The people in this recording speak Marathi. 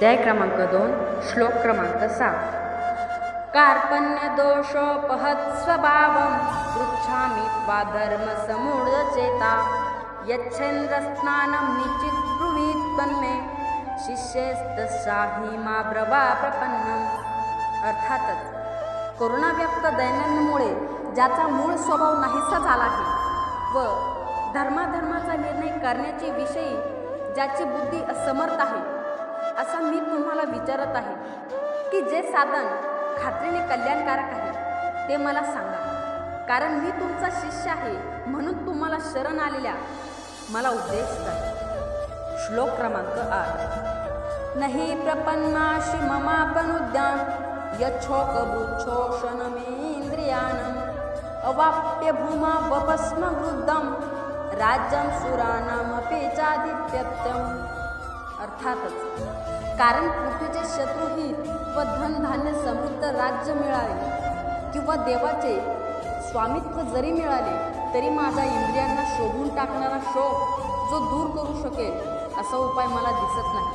अध्याय क्रमांक 2 श्लोक क्रमांक 7. कार्पण्य दोषोपहत स्वभावं पृच्छामि त्वा धर्म समूढचेता यच्छेन्द्र स्नानं निचित ब्रुवीत तन्मे शिष्येस्तशाही मा ब्रवा प्रपन्नम. अर्थातच कोरोनाव्याप्त दैनंदिनमुळे ज्याचा मूळ स्वभाव नाहीसा झाला आहे व धर्माधर्माचा निर्णय करण्याचे विषयी ज्याची बुद्धी असमर्थ आहे असा मी तुम्हाला विचारत आहे की जे साधन खात्रीने कल्याणकारक आहे ते मला सांगा, कारण मी तुमचा शिष्य आहे म्हणून तुम्हाला शरण आलेल्या मला उपदेश करा. श्लोक क्रमांक 8. नहि प्रपन्नाशी ममापनुद्यां यच्छोक वृक्षोषणमेन्द्रियाणम् अवाप्य भूमा वपस्म वृद्धं राज्यं सुराणामपि चादित्यत्यम्. अर्थातच कारण पृथ्वीचे शत्रुहित व धनधान्य समृद्ध राज्य मिळाले किंवा देवाचे स्वामित्व जरी मिळाले तरी माझ्या इंद्रियांना शोधून टाकणारा शोक जो दूर करू शकेल असा उपाय मला दिसत नाही.